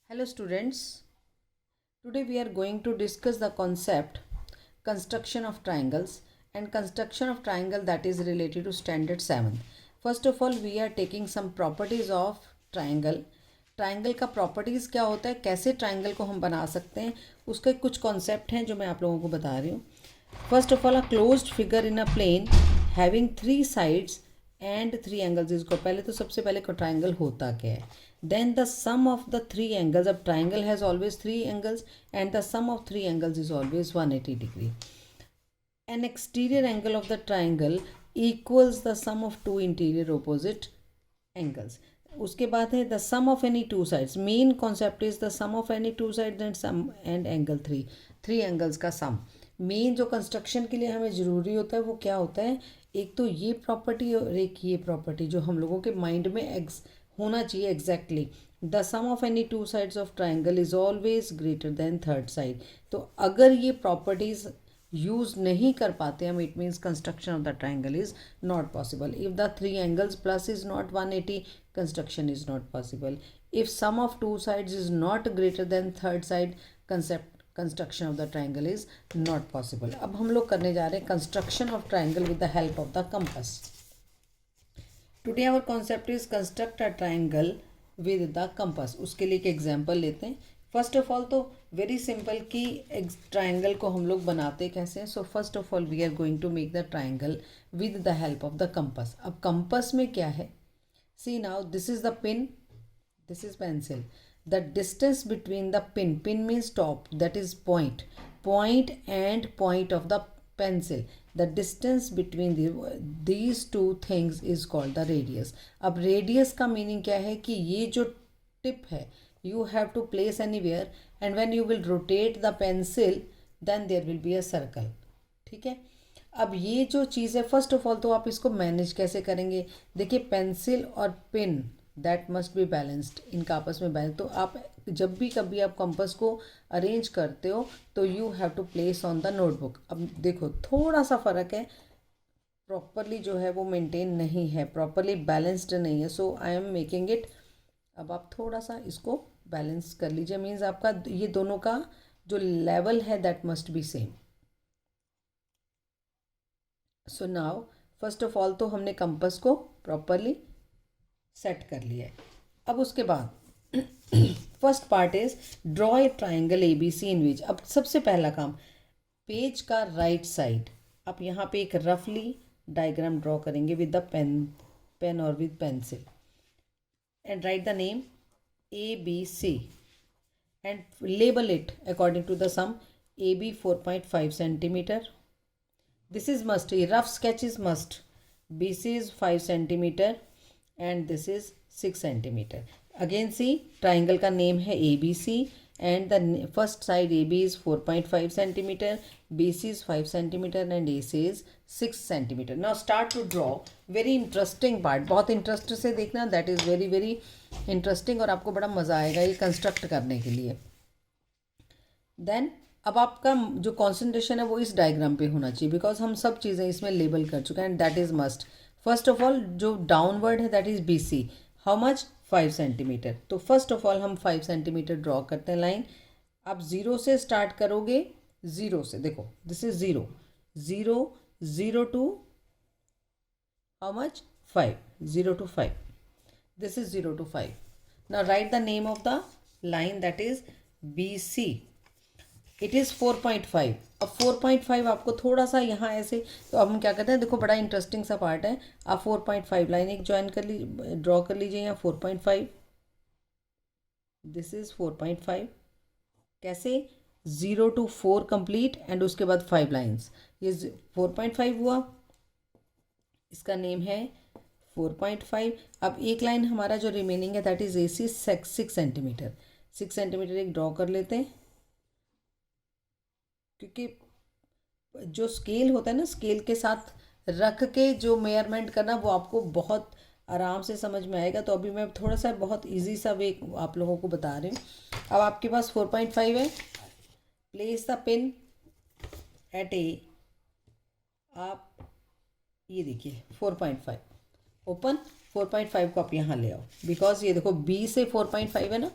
Hello students, today we are going to discuss the concept construction of triangles and construction of triangle that is related to standard 7. First of all we are taking some properties of triangle. Triangle का properties क्या होता है, कैसे triangle को हम बना सकते हैं, उसके कुछ कॉन्सेप्ट हैं जो मैं आप लोगों को बता रही हूँ. First of all a closed figure in a plane having 3 sides and 3 angles is को पहले तो सबसे पहले को ट्राइंगल होता क्या है. Then the sum of the 3 angles, a triangle has always 3 angles and the sum of 3 angles is always 180 degree. An exterior angle of the triangle equals the sum of 2 interior opposite angles. उसके बाद है the sum of any two sides. Main concept is the sum of any two sides and sum and angle 3 angles का sum. Main जो construction के लिए हमें ज़रूरी होता है वो क्या होता है, एक तो ये प्रॉपर्टी और एक ये प्रॉपर्टी जो हम लोगों के माइंड में होना चाहिए exactly. The sum of any two sides of triangle is always greater than third side. तो अगर ये प्रॉपर्टीज यूज नहीं कर पाते हम, it means construction of the triangle is not possible. If the 3 angles plus is not 180, construction is not possible. If sum of two sides is not greater than third side, construction of the triangle is not possible. अब हम लोग करने जा रहे हैं construction of triangle with the help of the compass. Today our concept is construct a triangle with the compass. उसके लिए एक एग्जाम्पल लेते हैं. फर्स्ट ऑफ ऑल तो वेरी सिंपल कि ट्राइंगल को हम लोग बनाते कैसे हैं. So first of all we are going to make the triangle with the help of the compass. अब कंपास में क्या है, see now this is the pin, this is pencil. The distance between the pin means top, that is point and point of the pencil. The distance between these two things is called the radius. अब radius का meaning क्या है कि ये जो tip है you have to place anywhere and when you will rotate the pencil then there will be a circle. ठीक है. अब ये जो चीज़ है फर्स्ट ऑफ ऑल तो आप इसको मैनेज कैसे करेंगे. देखिए पेंसिल और pin that must be balanced, इनका आपस में बैलेंस. तो आप जब भी कभी आप कंपास को अरेंज करते हो तो you have to place on the notebook. अब देखो थोड़ा सा फ़र्क है, प्रॉपरली जो है वो मेंटेन नहीं है, प्रॉपरली बैलेंस्ड नहीं है. सो आई एम मेकिंग इट. अब आप थोड़ा सा इसको बैलेंस कर लीजिए, मीन्स आपका ये दोनों का जो लेवल है that must B same. So now first of all तो हमने कंपास को प्रॉपरली सेट कर लिया है. अब उसके बाद first part is draw a triangle A B C in which. अब सबसे पहला काम, पेज का राइट साइड आप यहाँ पे एक रफली डायग्राम ड्रॉ करेंगे विद द पेन और with pencil and write the name A B C and label it according to the sum. A B 4.5 centimetre. This is must, a rough sketch is must. B C is 5 centimetre and this is 6 centimeter. Again see triangle का name है ABC and the first side AB is 4.5 centimeter, BC is 5 centimeter and AC is 6 centimeter. Now start to draw. Very interesting part, बहुत interest से देखना, that is very very interesting और आपको बड़ा मज़ा आएगा ये कंस्ट्रक्ट करने के लिए. देन अब आपका जो कॉन्सेंट्रेशन है वो इस डायग्राम पे होना चाहिए बिकॉज हम सब चीज़ें इसमें लेबल कर चुके हैं and that is must. First of all जो डाउनवर्ड है that is B C. How much, 5 centimetre. तो फर्स्ट ऑफ ऑल हम 5 सेंटीमीटर ड्रॉ करते हैं लाइन. आप ज़ीरो से स्टार्ट करोगे, ज़ीरो से देखो this is zero, zero to how much, 5, 0 to 5. This is 0 to 5. Now write the name of the line that is B C. It is 4.5. अब 4.5 आपको थोड़ा सा यहाँ ऐसे, तो अब हम क्या करते हैं, देखो बड़ा इंटरेस्टिंग सा पार्ट है. आप 4.5 लाइन एक ज्वाइन कर लीजिए, ड्रॉ कर लीजिए यहाँ 4.5. This is 4.5. कैसे, 0 to 4 कंप्लीट एंड उसके बाद 5 लाइन्स. ये 4.5 हुआ, इसका नेम है 4.5. अब एक लाइन हमारा जो रिमेनिंग है that is A C 6 centimetre. 6 centimetre एक ड्रॉ कर लेते हैं क्योंकि जो स्केल होता है ना, स्केल के साथ रख के जो मेजरमेंट करना वो आपको बहुत आराम से समझ में आएगा. तो अभी मैं थोड़ा सा बहुत इजी सा वे आप लोगों को बता रही हूँ. अब आपके पास 4.5 है, प्लेस द पिन एट ए. आप ये देखिए 4.5 ओपन, 4.5 को आप यहाँ ले आओ बिकॉज ये देखो बी से 4.5 है ना,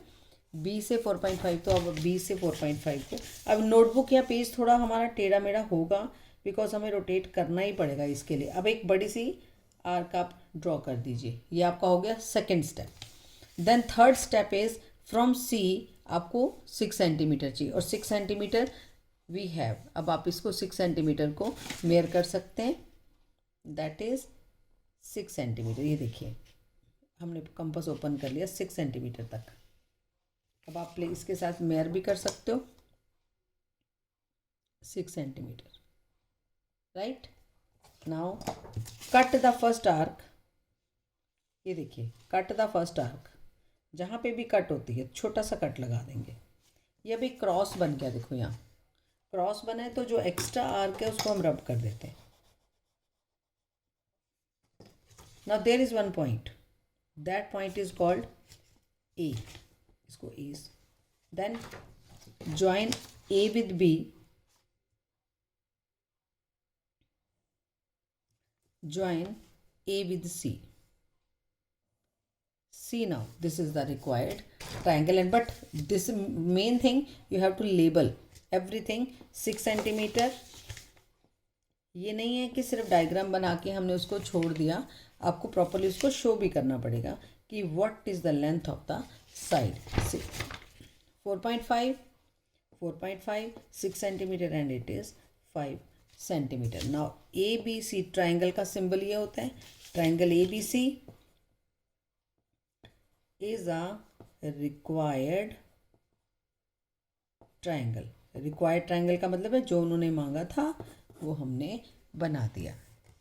बी से 4.5, तो अब बी से 4.5 को, अब नोटबुक या पेज थोड़ा हमारा टेढ़ा मेढ़ा होगा बिकॉज हमें रोटेट करना ही पड़ेगा इसके लिए। अब एक बड़ी सी आर्क आप ड्रॉ कर दीजिए, ये आपका हो गया second step. Then third step is from C आपको 6 सेंटीमीटर चाहिए, और 6 सेंटीमीटर वी हैव। अब आप इसको 6 सेंटीमीटर को मेयर कर सकते हैं, दैट इज 6 सेंटीमीटर। ये देखिए हमने कंपास ओपन कर लिया 6 सेंटीमीटर तक। अब आप प्ले इसके साथ मेयर भी कर सकते हो 6 centimetre, right. Now cut the first arc. ये देखिए कट द फर्स्ट आर्क, जहाँ पे भी कट होती है छोटा सा कट लगा देंगे। ये अभी क्रॉस बन गया, देखो यहाँ क्रॉस बना है, तो जो एक्स्ट्रा आर्क है उसको हम रब कर देते हैं। Now there is one point, that point is called A, इसको A. Then join A with B, join A with C. See now, this is the required triangle, and but this main thing you have to label everything 6 centimeter। ये नहीं है कि सिर्फ diagram बना के हमने उसको छोड़ दिया, आपको प्रॉपरली उसको शो भी करना पड़ेगा कि what is the length of the side. 4.5 6 centimetre and it is 5 centimetre. Now A B C triangle का सिंबल ये होता है, triangle A B C is a required triangle. Required triangle का मतलब है जो उन्होंने मांगा था वो हमने बना दिया।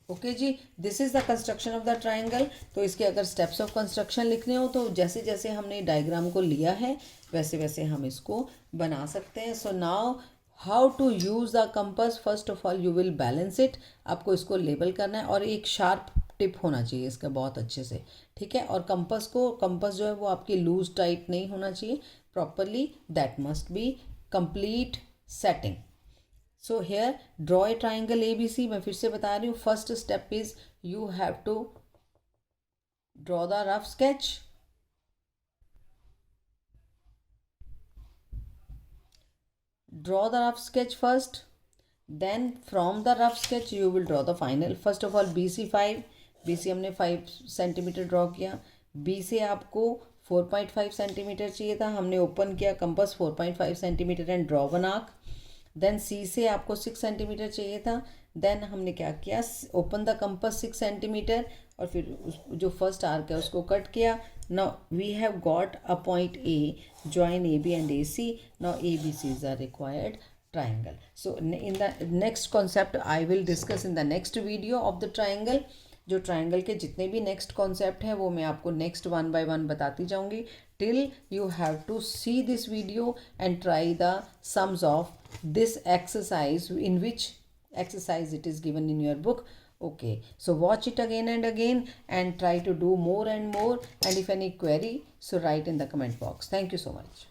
ओके जी, this is the construction of the triangle. तो इसके अगर स्टेप्स ऑफ कंस्ट्रक्शन लिखने हो तो जैसे जैसे हमने डायग्राम को लिया है वैसे वैसे हम इसको बना सकते हैं। So now how to use the compass, first of all you will balance it. आपको इसको लेबल करना है और एक शार्प टिप होना चाहिए इसका बहुत अच्छे से, ठीक है। और कंपास जो है वो आपकी लूज टाइट नहीं होना चाहिए, properly that must be complete setting. So here draw a triangle A B C. मैं फिर से बता रही हूँ, first step is you have to draw the rough sketch. Draw the rough sketch first, then from the rough sketch you will draw the final। first of all BC 5, BC हमने 5 centimetre draw किया। B से आपको 4.5 centimetre चाहिए था, हमने open किया compass 4.5 centimetre and draw one arc. Then C से आपको 6 सेंटीमीटर चाहिए था, देन हमने क्या किया, ओपन द कंपास 6 सेंटीमीटर और फिर जो फर्स्ट आर्क है उसको कट किया। Now we have got a point A, join AB and AC। now ABC is a required triangle। so in the next concept I will discuss in the next video of the triangle। जो triangle के जितने भी next concept हैं वो मैं आपको next 1 by 1 बताती जाऊंगी। Till you have to see this video and try the sums of this exercise, in which exercise it is given in your book। okay, so watch it again and try to do more and more, and if any query, so write in the comment box। thank you so much।